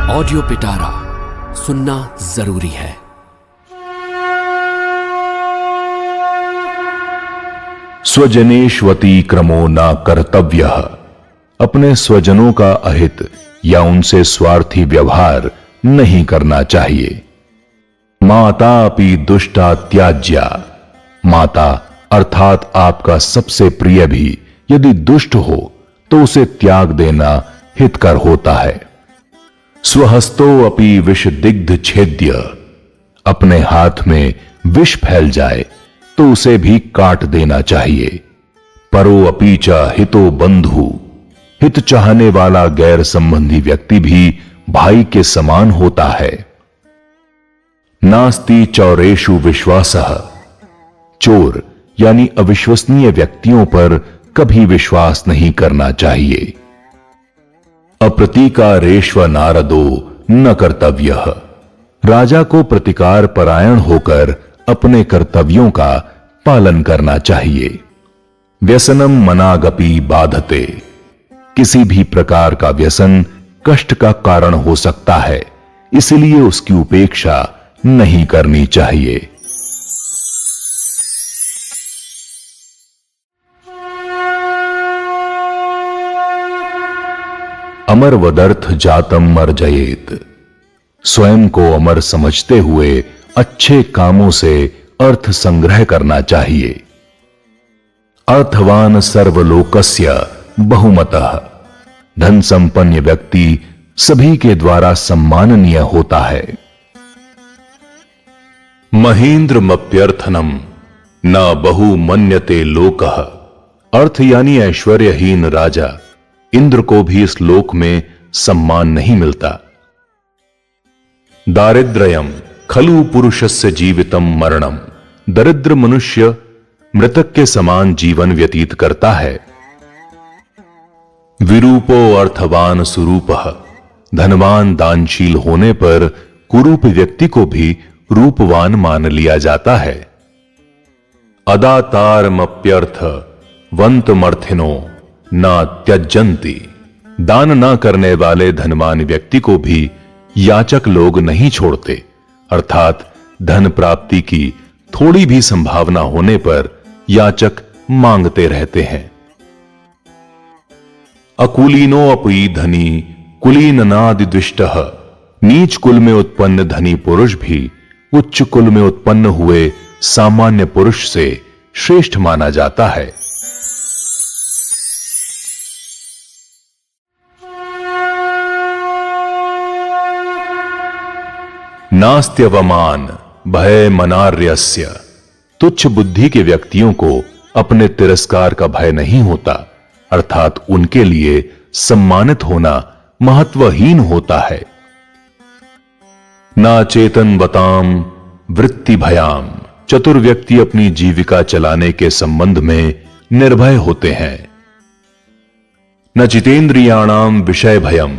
Audio पिटारा सुनना जरूरी है। स्वजनेष्वति क्रमो न कर्तव्यः। अपने स्वजनों का अहित या उनसे स्वार्थी व्यवहार नहीं करना चाहिए। माता अपि दुष्टा त्याज्या। माता अर्थात आपका सबसे प्रिय भी यदि दुष्ट हो तो उसे त्याग देना हितकर होता है। स्वहस्तो अपि विषदिग्ध छेद्य। अपने हाथ में विष फैल जाए तो उसे भी काट देना चाहिए। परो अपि च हितो बंधु। हित चाहने वाला गैर संबंधी व्यक्ति भी भाई के समान होता है। नास्ति चौरेषु विश्वासः। चोर यानी अविश्वसनीय व्यक्तियों पर कभी विश्वास नहीं करना चाहिए। अप्रतीकारेष्व नारदो न कर्तव्यः। राजा को प्रतिकार परायण होकर अपने कर्तव्यों का पालन करना चाहिए। व्यसनम मनागपि बाधते। किसी भी प्रकार का व्यसन कष्ट का कारण हो सकता है, इसलिए उसकी उपेक्षा नहीं करनी चाहिए। अमर वदर्थ जातम मर्जयेत। स्वयं को अमर समझते हुए अच्छे कामों से अर्थ संग्रह करना चाहिए। अर्थवान सर्वलोकस्य बहुमतः। धन संपन्न व्यक्ति सभी के द्वारा सम्माननीय होता है। महेंद्रमप्यर्थनम न बहु मन्यते लोकः। अर्थ यानी ऐश्वर्यहीन राजा इंद्र को भी इस लोक में सम्मान नहीं मिलता। दारिद्र्यम खलु पुरुषस्य जीवितम मरणम। दरिद्र मनुष्य मृतक के समान जीवन व्यतीत करता है। विरूपो अर्थवान सुरूपः। धनवान दानशील होने पर कुरूप व्यक्ति को भी रूपवान मान लिया जाता है। अदातारमप्यर्थ वंतमर्थिनो न त्यजन्ति। दान न करने वाले धनवान व्यक्ति को भी याचक लोग नहीं छोड़ते, अर्थात धन प्राप्ति की थोड़ी भी संभावना होने पर याचक मांगते रहते हैं। अकुलीनो अपि धनी कुलीननादिद्विष्टः। नीच कुल में उत्पन्न धनी पुरुष भी उच्च कुल में उत्पन्न हुए सामान्य पुरुष से श्रेष्ठ माना जाता है। नास्त्यवमान भय मनार्यस्य। तुच्छ बुद्धि के व्यक्तियों को अपने तिरस्कार का भय नहीं होता, अर्थात उनके लिए सम्मानित होना महत्वहीन होता है। ना चेतनवताम वृत्ति भयाम। चतुर व्यक्ति अपनी जीविका चलाने के संबंध में निर्भय होते हैं। न जितेंद्रियाणाम विषय भयम।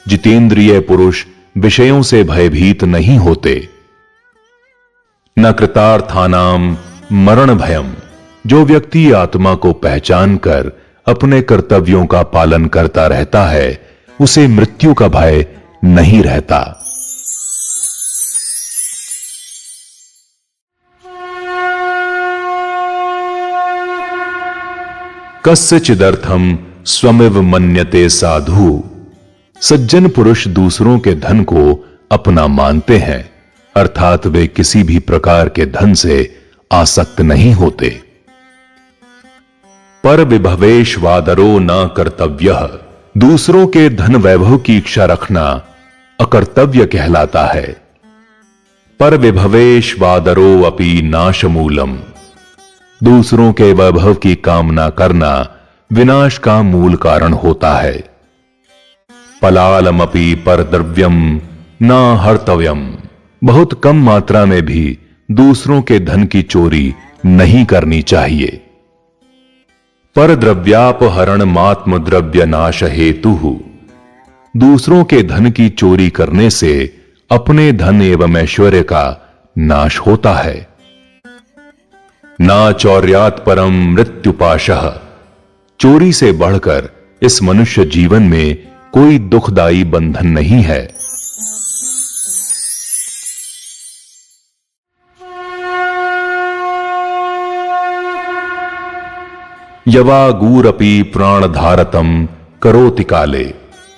जितेंद्रिय पुरुष विषयों से भयभीत नहीं होते। न कृतार्थानाम मरण भयम। जो व्यक्ति आत्मा को पहचान कर अपने कर्तव्यों का पालन करता रहता है, उसे मृत्यु का भय नहीं रहता। कस्यचिदर्थम स्वमिव मन्यते साधु। सज्जन पुरुष दूसरों के धन को अपना मानते हैं, अर्थात वे किसी भी प्रकार के धन से आसक्त नहीं होते। पर विभवेशवादरो न कर्तव्यः। दूसरों के धन वैभव की इच्छा रखना अकर्तव्य कहलाता है। पर विभवेशवादरो अपि नाशमूलम। दूसरों के वैभव की कामना करना विनाश का मूल कारण होता है। पलालमपि परद्रव्यम न हर्तव्यम। बहुत कम मात्रा में भी दूसरों के धन की चोरी नहीं करनी चाहिए। परद्रव्यापहरण मात्मद्रव्य नाश हेतुः। दूसरों के धन की चोरी करने से अपने धन एवं ऐश्वर्य का नाश होता है। ना चौर्यात् परम मृत्युपाशः। चोरी से बढ़कर इस मनुष्य जीवन में कोई दुखदाई बंधन नहीं है। यवागूरपि प्राणधारतम करोति काले।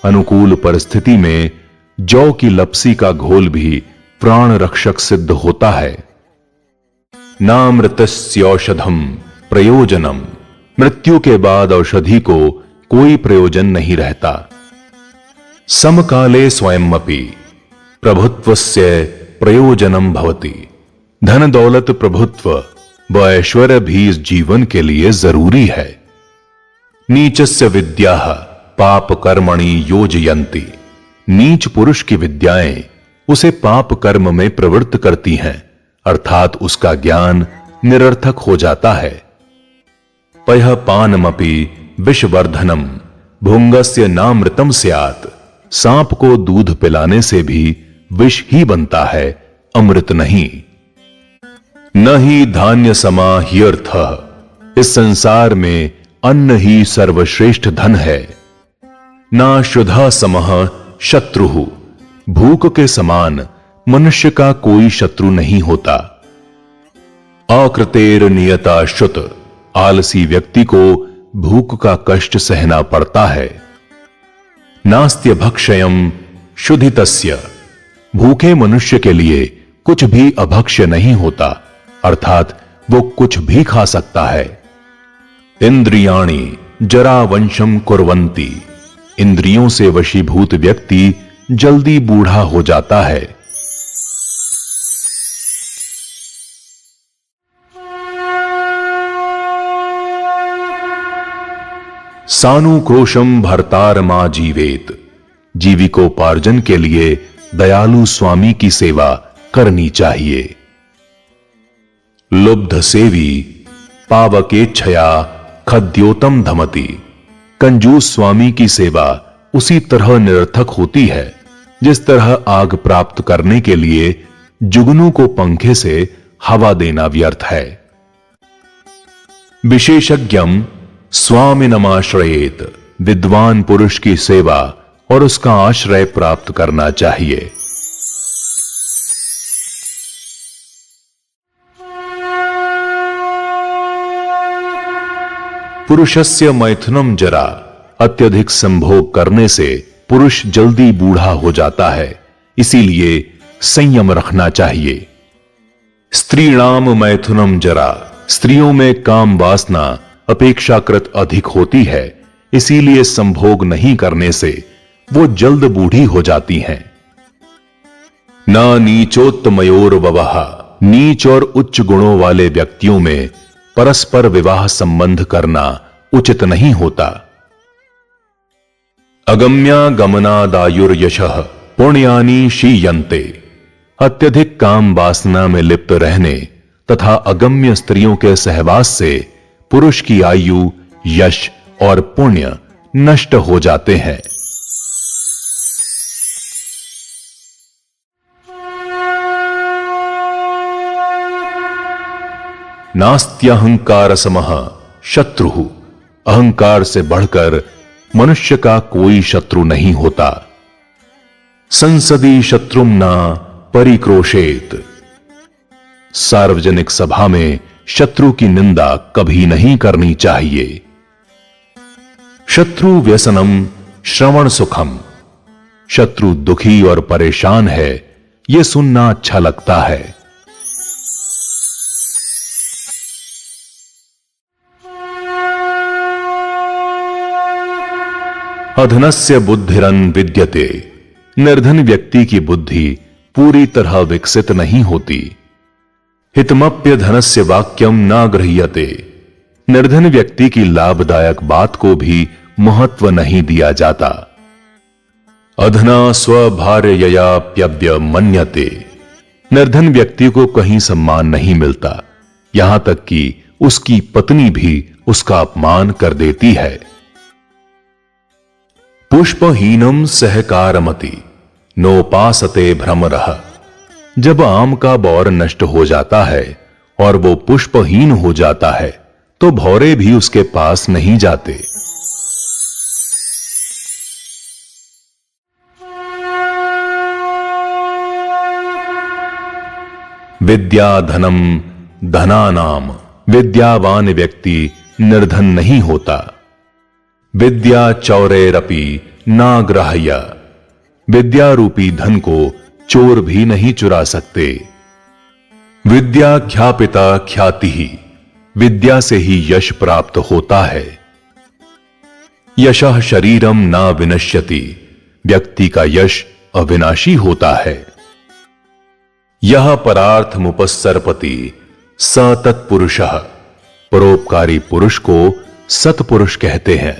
अनुकूल परिस्थिति में जौ की लपसी का घोल भी प्राण रक्षक सिद्ध होता है। नामृतस्यौषधम प्रयोजनम। मृत्यु के बाद औषधि को कोई प्रयोजन नहीं रहता। समकाले स्वयंमपि प्रभुत्वस्य प्रयोजनम भवति। धन दौलत प्रभुत्व व ऐश्वर्य भी इस जीवन के लिए जरूरी है। नीचस्य विद्या पाप कर्मणि योजयन्ति। नीच पुरुष की विद्याएं उसे पाप कर्म में प्रवृत्त करती हैं, अर्थात उसका ज्ञान निरर्थक हो जाता है। पयः पानमपि विषवर्धनम भुंगस्य नामृतम स्यात्। सांप को दूध पिलाने से भी विष ही बनता है, अमृत नहीं। न ही धान्य समा ह्यर्थः। इस संसार में अन्न ही सर्वश्रेष्ठ धन है। ना शुद्धा समः शत्रुः। भूख के समान मनुष्य का कोई शत्रु नहीं होता। अकृतेर नियता श्रुत। आलसी व्यक्ति को भूख का कष्ट सहना पड़ता है। नास्त्य भक्षयम शुद्धितस्य। भूखे मनुष्य के लिए कुछ भी अभक्ष्य नहीं होता, अर्थात वो कुछ भी खा सकता है। इंद्रियाणि जरा वंशम कुर्वन्ति। इंद्रियों से वशीभूत व्यक्ति जल्दी बूढ़ा हो जाता है। सानुक्रोशम भर्तार मां जीवेत। जीविकोपार्जन के लिए दयालु स्वामी की सेवा करनी चाहिए। लुब्ध सेवी पावकेच्छया खद्योतम धमति। कंजूस स्वामी की सेवा उसी तरह निरर्थक होती है जिस तरह आग प्राप्त करने के लिए जुगनू को पंखे से हवा देना व्यर्थ है। विशेषज्ञम स्वामिनमाश्रयेत। विद्वान पुरुष की सेवा और उसका आश्रय प्राप्त करना चाहिए। पुरुषस्य मैथुनम जरा। अत्यधिक संभोग करने से पुरुष जल्दी बूढ़ा हो जाता है, इसीलिए संयम रखना चाहिए। स्त्रीणाम मैथुनम जरा। स्त्रियों में काम वासना अपेक्षाकृत अधिक होती है, इसीलिए संभोग नहीं करने से वो जल्द बूढ़ी हो जाती हैं। ना नीचोत्तमयोर ववः। नीच और उच्च गुणों वाले व्यक्तियों में परस्पर विवाह संबंध करना उचित नहीं होता। अगम्या गमनादायुर्यशः पुण्यानि क्षीयन्ते। अत्यधिक काम वासना में लिप्त रहने तथा अगम्य स्त्रियों के सहवास से पुरुष की आयु, यश और पुण्य नष्ट हो जाते हैं। नास्त्यहंकार समः शत्रुः। अहंकार से बढ़कर मनुष्य का कोई शत्रु नहीं होता। संसदी शत्रुम न परिक्रोशेत। सार्वजनिक सभा में शत्रु की निंदा कभी नहीं करनी चाहिए। शत्रु व्यसनम श्रवण सुखम। शत्रु दुखी और परेशान है, यह सुनना अच्छा लगता है। अधनस्य बुद्धिरन विद्यते। निर्धन व्यक्ति की बुद्धि पूरी तरह विकसित नहीं होती। हितमप्य धनस्य वाक्यम न गृह्यते। निर्धन व्यक्ति की लाभदायक बात को भी महत्व नहीं दिया जाता। अधना स्वभार्ययाप्यव्य मन्यते। निर्धन व्यक्ति को कहीं सम्मान नहीं मिलता, यहां तक कि उसकी पत्नी भी उसका अपमान कर देती है। पुष्पहीनम सहकारमति नोपासते भ्रमरः। जब आम का बौर नष्ट हो जाता है और वो पुष्पहीन हो जाता है तो भौरे भी उसके पास नहीं जाते। विद्या धनम धनानाम। विद्यावान व्यक्ति निर्धन नहीं होता। विद्या चौरैरपि नाग्राह्य, विद्या रूपी धन को चोर भी नहीं चुरा सकते। विद्या ख्यापिता ख्याति ही, विद्या से ही यश प्राप्त होता है। यशः शरीरम ना विनश्यति, व्यक्ति का यश अविनाशी होता है। यह परार्थमुपसर्पति स तत्पुरुषः, परोपकारी पुरुष को सत्पुरुष कहते हैं।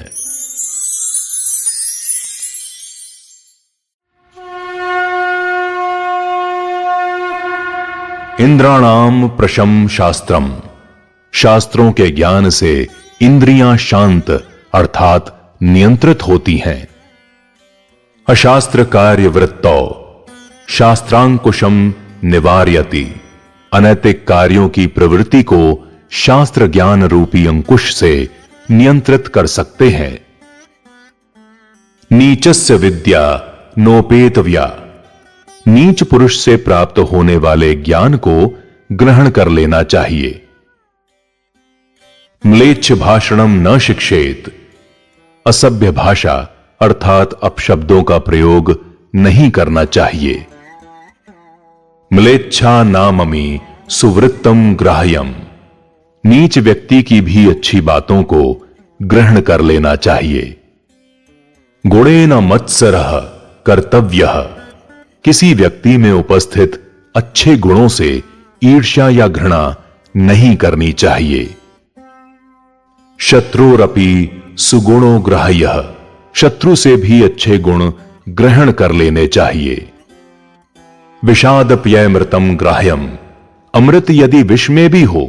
इंद्राणाम प्रशम शास्त्रम, शास्त्रों के ज्ञान से इंद्रियां शांत अर्थात नियंत्रित होती हैं। अशास्त्र कार्य वृत्तौ शास्त्रांकुशम निवार्यति, अनैतिक कार्यों की प्रवृत्ति को शास्त्र ज्ञान रूपी अंकुश से नियंत्रित कर सकते हैं। नीचस्य विद्या नोपेतव्या, नीच पुरुष से प्राप्त होने वाले ज्ञान को ग्रहण कर लेना चाहिए। म्लेच्छ भाषणम न शिक्षेत, असभ्य भाषा अर्थात अपशब्दों का प्रयोग नहीं करना चाहिए। म्लेच्छा नाममि सुवृत्तम ग्राह्यम, नीच व्यक्ति की भी अच्छी बातों को ग्रहण कर लेना चाहिए। गुणेन मत्सरः कर्तव्यः, किसी व्यक्ति में उपस्थित अच्छे गुणों से ईर्ष्या या घृणा नहीं करनी चाहिए। शत्रुरपि सुगुणो ग्राह्यः, शत्रु से भी अच्छे गुण ग्रहण कर लेने चाहिए। विषादप्यमृतम ग्राह्यम, अमृत यदि विष में भी हो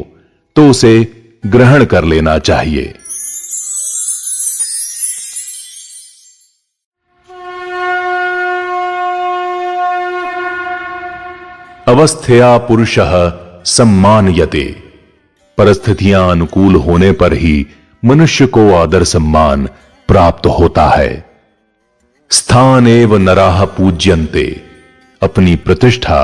तो उसे ग्रहण कर लेना चाहिए। अवस्थया पुरुषः सम्मानयते, परिस्थितियां अनुकूल होने पर ही मनुष्य को आदर सम्मान प्राप्त होता है। स्थानेव नराः पूज्यन्ते, अपनी प्रतिष्ठा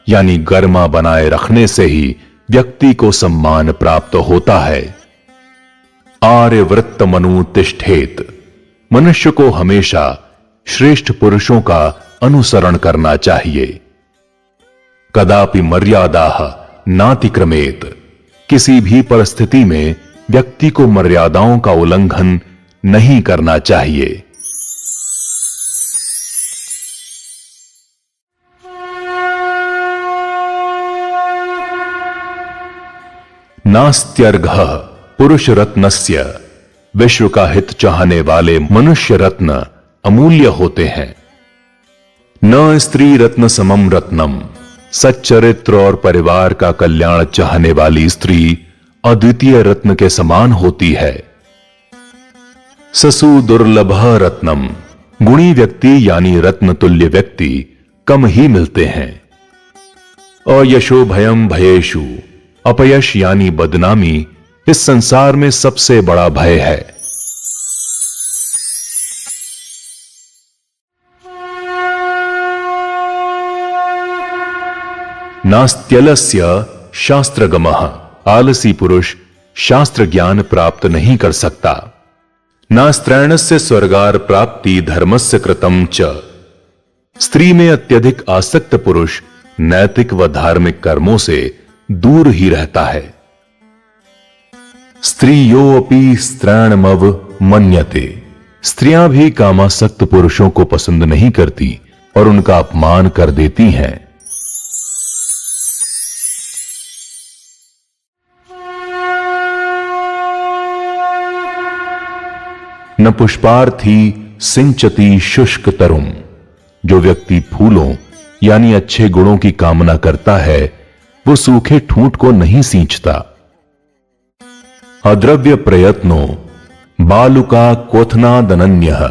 यानी गरिमा बनाए रखने से ही व्यक्ति को सम्मान प्राप्त होता है। आर्यवृत्त मनु तिष्ठेत, मनुष्य को हमेशा श्रेष्ठ पुरुषों का अनुसरण करना चाहिए। कदापि मर्यादाः नातिक्रमेत, किसी भी परिस्थिति में व्यक्ति को मर्यादाओं का उल्लंघन नहीं करना चाहिए। नास्त्यर्घः पुरुष रत्नस्य, विश्व का हित चाहने वाले मनुष्य रत्न अमूल्य होते हैं। न स्त्री रत्न समम रत्नम, सच्चरित्र और परिवार का कल्याण चाहने वाली स्त्री अद्वितीय रत्न के समान होती है। ससु दुर्लभः रत्नम, गुणी व्यक्ति यानी रत्न तुल्य व्यक्ति कम ही मिलते हैं। अयशो भयम भयेषु, अपयश यानी बदनामी इस संसार में सबसे बड़ा भय है। नास्त्यलस्य शास्त्रगमः, आलसी पुरुष शास्त्र ज्ञान प्राप्त नहीं कर सकता। नास्त्रैणस्य स्वर्गार प्राप्ति धर्मस्य कृतं च, स्त्री में अत्यधिक आसक्त पुरुष नैतिक व धार्मिक कर्मों से दूर ही रहता है। स्त्रियोऽपि स्त्रैणमव मन्यते, स्त्रियां भी कामासक्त पुरुषों को पसंद नहीं करती और उनका अपमान कर देती हैं। न पुष्पार्थी सिंचती शुष्क तरुम, जो व्यक्ति फूलों यानी अच्छे गुणों की कामना करता है वो सूखे ठूंठ को नहीं सींचता। अद्रव्य प्रयत्नो बालुका क्वथनादनन्यः,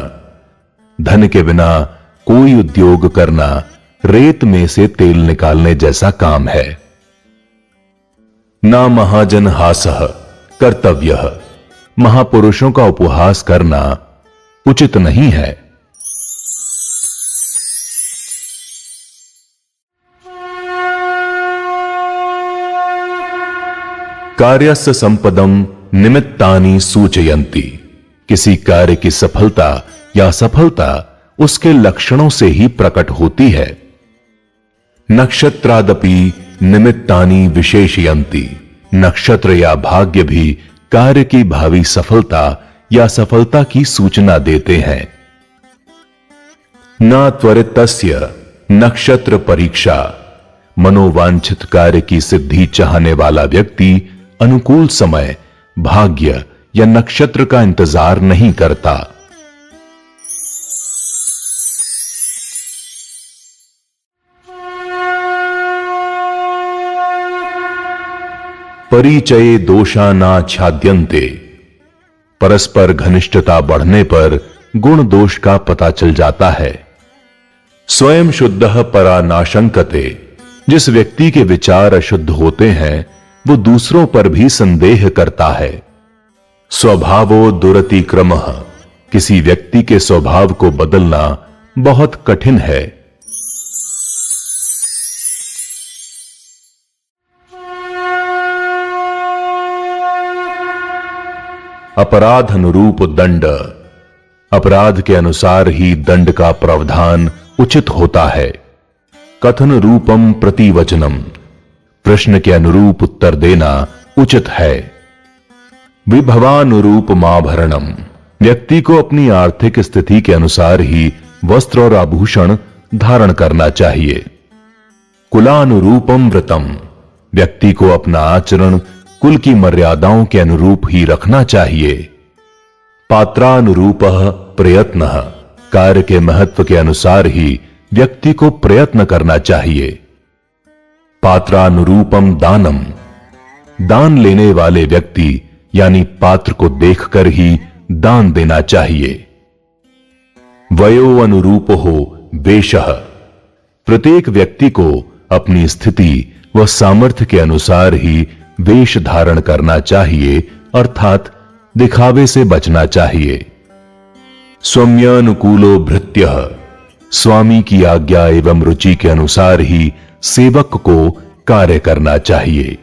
धन के बिना कोई उद्योग करना रेत में से तेल निकालने जैसा काम है। ना महाजन हासः कर्तव्यः, महापुरुषों का उपहास करना उचित नहीं है। कार्यस्य संपदम निमित्तानि सूचयन्ति। किसी कार्य की सफलता या असफलता उसके लक्षणों से ही प्रकट होती है। नक्षत्रादपि निमित्तानि विशेषयन्ति। नक्षत्र या भाग्य भी कार्य की भावी सफलता या सफलता की सूचना देते हैं। न त्वरितस्य नक्षत्र परीक्षा। मनोवांछित कार्य की सिद्धि चाहने वाला व्यक्ति अनुकूल समय, भाग्य या नक्षत्र का इंतजार नहीं करता। परिचये दोषानाच्छाद्यन्ते। परस्पर घनिष्ठता बढ़ने पर गुण दोष का पता चल जाता है। स्वयं शुद्धः परा नाशंकते। जिस व्यक्ति के विचार अशुद्ध होते हैं वो दूसरों पर भी संदेह करता है। स्वभावो दुरतिक्रमः। किसी व्यक्ति के स्वभाव को बदलना बहुत कठिन है। अपराध अनुरूप दंड। अपराध के अनुसार ही दंड का प्रावधान उचित होता है। कथन रूपम प्रतिवचनम। प्रश्न के अनुरूप उत्तर देना उचित है। विभवानुरूप आभरणम। व्यक्ति को अपनी आर्थिक स्थिति के अनुसार ही वस्त्र और आभूषण धारण करना चाहिए। कुलानुरूपम व्रतम। व्यक्ति को अपना आचरण कुल की मर्यादाओं के अनुरूप ही रखना चाहिए। पात्रानुरूपः प्रयत्नः। कार्य के महत्व के अनुसार ही व्यक्ति को प्रयत्न करना चाहिए। पात्रानुरूपम दानम। दान लेने वाले व्यक्ति यानी पात्र को देखकर ही दान देना चाहिए। वयो अनुरूपो वेशः। प्रत्येक व्यक्ति को अपनी स्थिति व सामर्थ्य के अनुसार ही वेश धारण करना चाहिए, अर्थात दिखावे से बचना चाहिए। स्वम्यानुकूलो भृत्यः। स्वामी की आज्ञा एवं रुचि के अनुसार ही सेवक को कार्य करना चाहिए।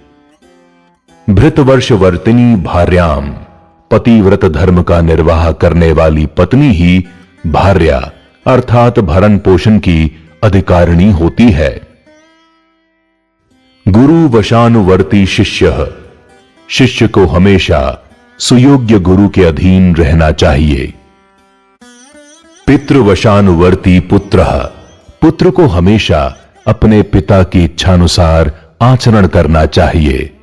भृतवर्षवर्तिनी भार्याम। पतिव्रत धर्म का निर्वाह करने वाली पत्नी ही भार्या अर्थात भरण पोषण की अधिकारिणी होती है। गुरु वशानुवर्ती शिष्य। शिष्य को हमेशा सुयोग्य गुरु के अधीन रहना चाहिए। पितृवशानुवर्ती पुत्र। पुत्र को हमेशा अपने पिता की इच्छानुसार आचरण करना चाहिए।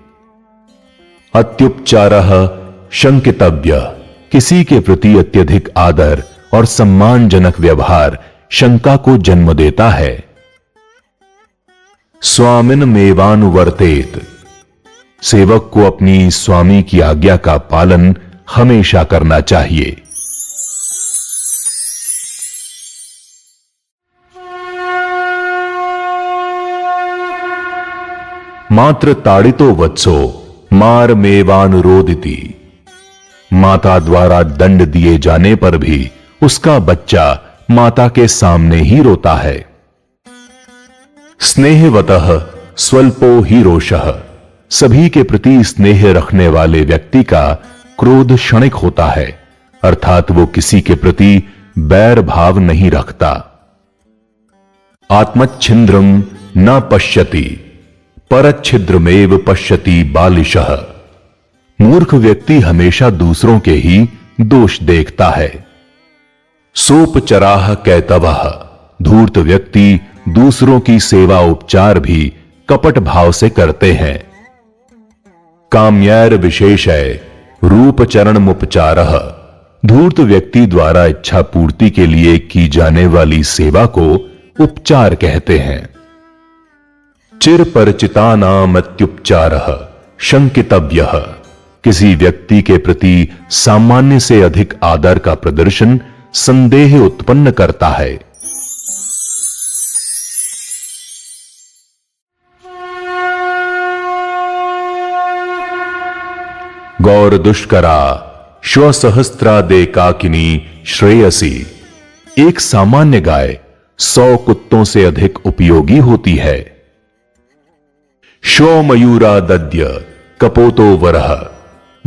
अत्युपचारः शंकितव्य। किसी के प्रति अत्यधिक आदर और सम्मानजनक व्यवहार शंका को जन्म देता है। स्वामिनमेवानुवर्तेत। सेवक को अपनी स्वामी की आज्ञा का पालन हमेशा करना चाहिए। मात्र ताड़ितो वत्सो मारमेवानुरोदिति। माता द्वारा दंड दिए जाने पर भी उसका बच्चा माता के सामने ही रोता है। स्नेहवतः स्वल्पो ही रोषः। सभी के प्रति स्नेह रखने वाले व्यक्ति का क्रोध क्षणिक होता है, अर्थात वो किसी के प्रति बैर भाव नहीं रखता। आत्मच्छिद्रम न पश्यति परच्छिद्रमेव पश्यति बालिशः। मूर्ख व्यक्ति हमेशा दूसरों के ही दोष देखता है। सोपचराः कैतवः। धूर्त व्यक्ति दूसरों की सेवा उपचार भी कपट भाव से करते हैं। काम्यैर विशेषय रूपचरणमुपचारः। धूर्त व्यक्ति द्वारा इच्छा पूर्ति के लिए की जाने वाली सेवा को उपचार कहते हैं। चिर परिचितानाम अत्युपचारः शंकितव्यः। किसी व्यक्ति के प्रति सामान्य से अधिक आदर का प्रदर्शन संदेह उत्पन्न करता है। गौर दुष्करा श्वसहस्रादे काकिनी श्रेयसी। एक सामान्य गाय 100 कुत्तों से अधिक उपयोगी होती है। श्व मयूरा दद्य कपोतो वरः।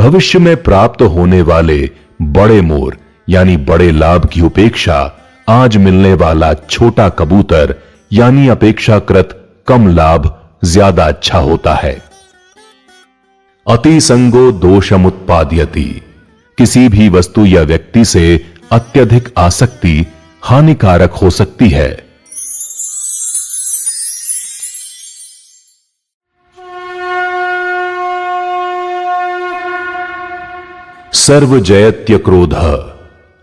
भविष्य में प्राप्त होने वाले बड़े मोर यानी बड़े लाभ की उपेक्षा आज मिलने वाला छोटा कबूतर यानी अपेक्षाकृत कम लाभ ज्यादा अच्छा होता है। अति संगो दोषमुत्पाद्यति, किसी भी वस्तु या व्यक्ति से अत्यधिक आसक्ति हानिकारक हो सकती है। सर्वजयत्य क्रोध,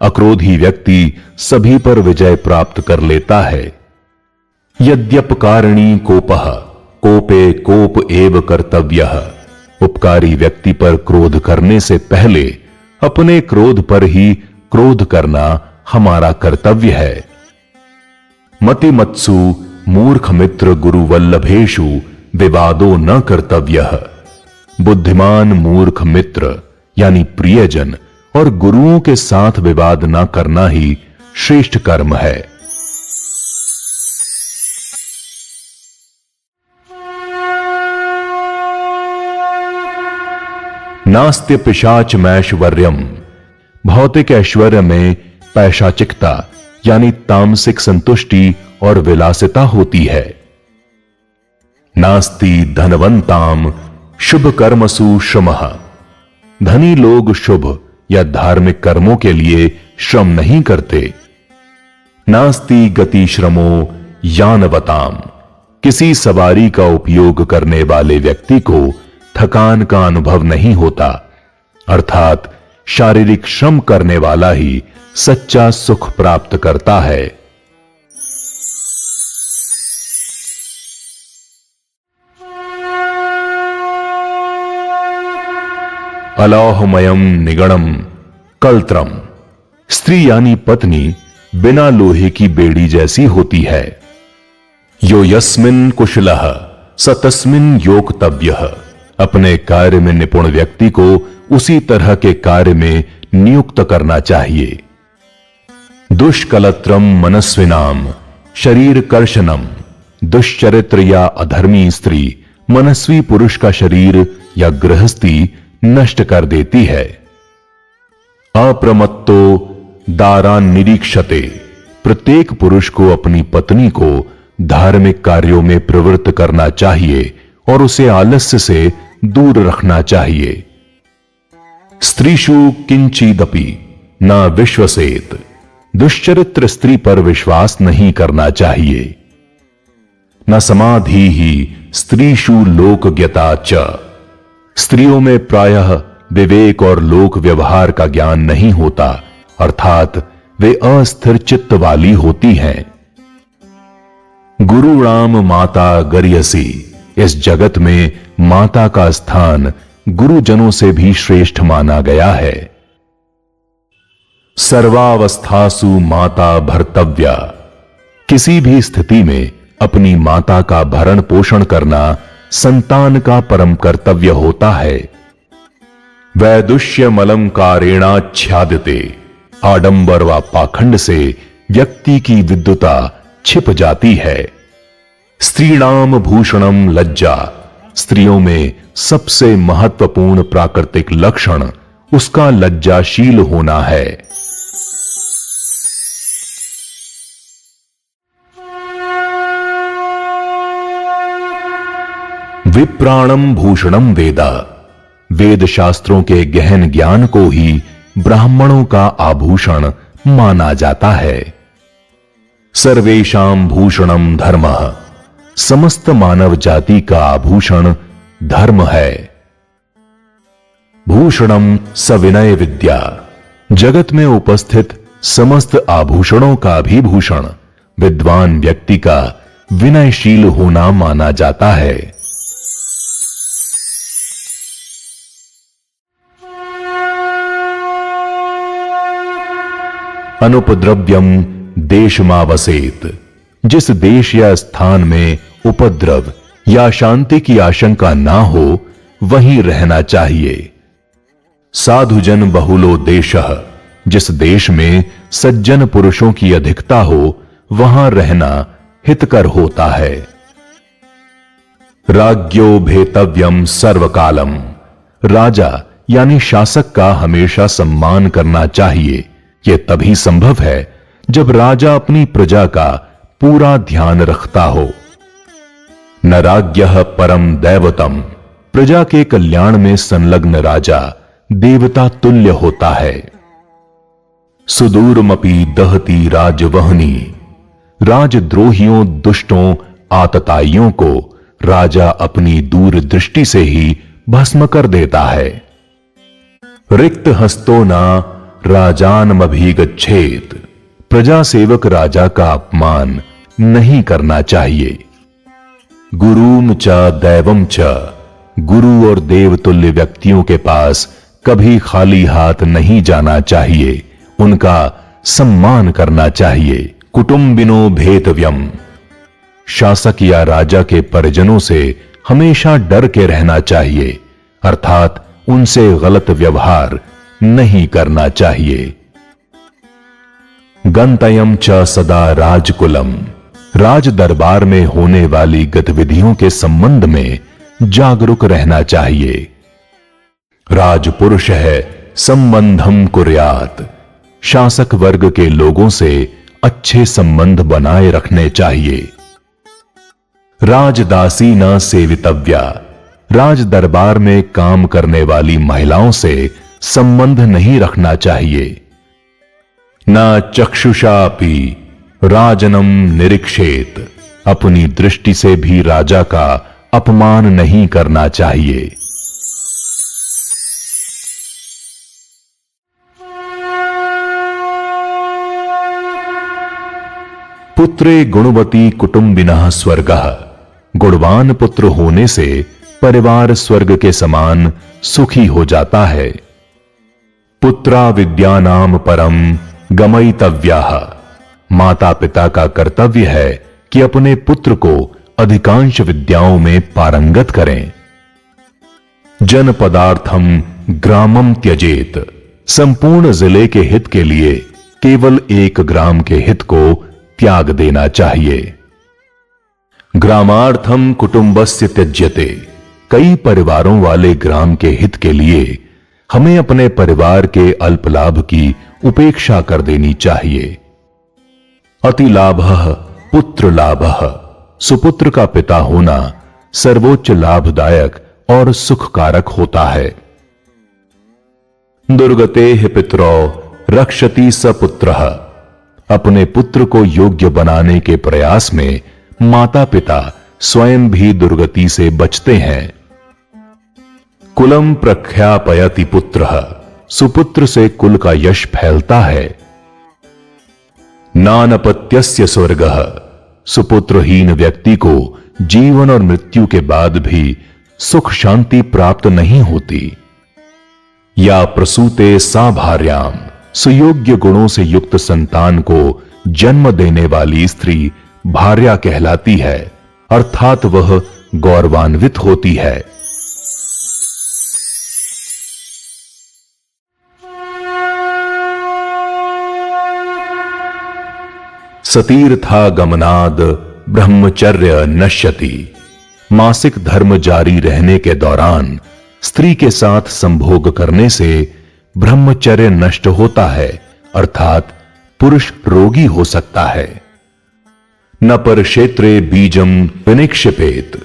अक्रोधी व्यक्ति सभी पर विजय प्राप्त कर लेता है। यद्यपकारणी कोपः, कोपे कोप एव कर्तव्यः, उपकारी व्यक्ति पर क्रोध करने से पहले अपने क्रोध पर ही क्रोध करना हमारा कर्तव्य है। मतिमत्सु मूर्ख मित्र गुरु वल्लभेषु विवादो न कर्तव्यः, बुद्धिमान मूर्ख मित्र यानी प्रियजन और गुरुओं के साथ विवाद न करना ही श्रेष्ठ कर्म है। नास्त्य पिशाचमैश्वर्यम, भौतिक ऐश्वर्य में पैशाचिकता यानी तामसिक संतुष्टि और विलासिता होती है। नास्ति धनवंताम शुभ कर्मसु श्रमः, धनी लोग शुभ या धार्मिक कर्मों के लिए श्रम नहीं करते। नास्ति गति श्रमो यानवताम, किसी सवारी का उपयोग करने वाले व्यक्ति को थकान का अनुभव नहीं होता, अर्थात शारीरिक श्रम करने वाला ही सच्चा सुख प्राप्त करता है। अलौहमयम निगणम कल्त्रम, स्त्री यानी पत्नी बिना लोहे की बेड़ी जैसी होती है। यो यस्मिन कुशलः स तस्मिन योक्तव्यः, अपने कार्य में निपुण व्यक्ति को उसी तरह के कार्य में नियुक्त करना चाहिए। दुष्कलत्रम मनस्विनाम शरीर कर्षणम, दुष्चरित्र या अधर्मी स्त्री मनस्वी पुरुष का शरीर या गृहस्थी नष्ट कर देती है। अप्रमत्तो दारान निरीक्षते, प्रत्येक पुरुष को अपनी पत्नी को धार्मिक कार्यों में प्रवृत्त करना चाहिए और उसे आलस्य से दूर रखना चाहिए। स्त्रीषु किंचिदपि न विश्वसेत, दुष्चरित्र स्त्री पर विश्वास नहीं करना चाहिए। न समाधि ही स्त्रीषु लोकज्ञता च, स्त्रियों में प्रायः विवेक और लोक व्यवहार का ज्ञान नहीं होता, अर्थात वे अस्थिर चित्त वाली होती हैं। गुरु राम माता गरियसी, इस जगत में माता का स्थान गुरुजनों से भी श्रेष्ठ माना गया है। सर्वावस्थासु माता भर्तव्या, किसी भी स्थिति में अपनी माता का भरण पोषण करना संतान का परम कर्तव्य होता है। वैदुष्यमलंकारेणाच्छादिते, आडंबर व पाखंड से व्यक्ति की विद्वता छिप जाती है। स्त्रीणाम भूषणम लज्जा, स्त्रियों में सबसे महत्वपूर्ण प्राकृतिक लक्षण उसका लज्जाशील होना है। विप्राणम भूषणम वेदा, वेद शास्त्रों के गहन ज्ञान को ही ब्राह्मणों का आभूषण माना जाता है। सर्वेषां भूषणम धर्मः, समस्त मानव जाति का आभूषण धर्म है। भूषणम सविनय विद्या, जगत में उपस्थित समस्त आभूषणों का भी भूषण विद्वान व्यक्ति का विनयशील होना माना जाता है। अनुपद्रव्यम देशमावसेत, जिस देश या स्थान में उपद्रव या शांति की आशंका ना हो वहीं रहना चाहिए। साधुजन बहुलो देशः, जिस देश में सज्जन पुरुषों की अधिकता हो वहां रहना हितकर होता है। राज्ञो भेतव्यम सर्वकालम, राजा यानी शासक का हमेशा सम्मान करना चाहिए। यह तभी संभव है जब राजा अपनी प्रजा का पूरा ध्यान रखता हो। न राज्ञः परम दैवतम, प्रजा के कल्याण में संलग्न राजा देवता तुल्य होता है। सुदूरमपि दहति राजवहनी, राजद्रोहियों, दुष्टों, आतताइयों को राजा अपनी दूरदृष्टि से ही भस्म कर देता है। रिक्त हस्तो न राजानमभिगच्छेत, प्रजा सेवक राजा का अपमान नहीं करना चाहिए। गुरुम च दैवम च, गुरु और देवतुल्य व्यक्तियों के पास कभी खाली हाथ नहीं जाना चाहिए, उनका सम्मान करना चाहिए। कुटुंबिनो भेतव्यम, शासक या राजा के परिजनों से हमेशा डर के रहना चाहिए, अर्थात उनसे गलत व्यवहार नहीं करना चाहिए। गंतयम च सदा राजकुलम, राज दरबार में होने वाली गतिविधियों के संबंध में जागरूक रहना चाहिए। राजपुरुष है संबंधम कुर्यात, शासक वर्ग के लोगों से अच्छे संबंध बनाए रखने चाहिए। राजदासी न सेवितव्या, राज दरबार में काम करने वाली महिलाओं से संबंध नहीं रखना चाहिए। न चक्षुषापि राजनम निरीक्षेत, अपनी दृष्टि से भी राजा का अपमान नहीं करना चाहिए। पुत्रे गुणवती कुटुंबिनः स्वर्गः, गुणवान पुत्र होने से परिवार स्वर्ग के समान सुखी हो जाता है। पुत्रा विद्यानाम परम गमयितव्याः, माता पिता का कर्तव्य है कि अपने पुत्र को अधिकांश विद्याओं में पारंगत करें। जन पदार्थम ग्रामम त्यजेत, संपूर्ण जिले के हित के लिए केवल एक ग्राम के हित को त्याग देना चाहिए। ग्रामार्थम कुटुंबस्य त्यज्यते, कई परिवारों वाले ग्राम के हित के लिए हमें अपने परिवार के अल्प लाभ की उपेक्षा कर देनी चाहिए। अति लाभः पुत्र लाभः, सुपुत्र का पिता होना सर्वोच्च लाभदायक और सुखकारक होता है। दुर्गतेः पितरो रक्षति स पुत्रः, अपने पुत्र को योग्य बनाने के प्रयास में माता पिता स्वयं भी दुर्गति से बचते हैं। कुलम प्रख्यापयति पुत्रः, सुपुत्र से कुल का यश फैलता है। नानपत्यस्य स्वर्गः, सुपुत्रहीन व्यक्ति को जीवन और मृत्यु के बाद भी सुख शांति प्राप्त नहीं होती। या प्रसूते सा भार्याम, सुयोग्य गुणों से युक्त संतान को जन्म देने वाली स्त्री भार्या कहलाती है, अर्थात वह गौरवान्वित होती है। सतीर्थागमनाद ब्रह्मचर्य नश्यति, मासिक धर्म जारी रहने के दौरान स्त्री के साथ संभोग करने से ब्रह्मचर्य नष्ट होता है, अर्थात पुरुष रोगी हो सकता है। न पर क्षेत्रे बीजम विनिक्षिपेत,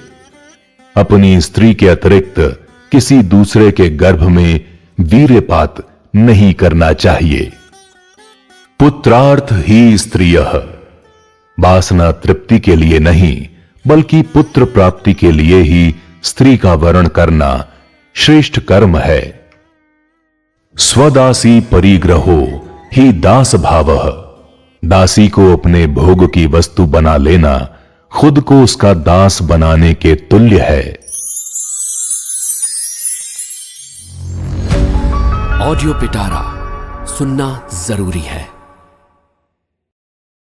अपनी स्त्री के अतिरिक्त किसी दूसरे के गर्भ में वीर्यपात नहीं करना चाहिए। पुत्रार्थ ही स्त्रियः, वासना तृप्ति के लिए नहीं बल्कि पुत्र प्राप्ति के लिए ही स्त्री का वर्ण करना श्रेष्ठ कर्म है। स्वदासी परिग्रहो ही दास भावः, दासी को अपने भोग की वस्तु बना लेना खुद को उसका दास बनाने के तुल्य है। ऑडियो पिटारा सुनना जरूरी है।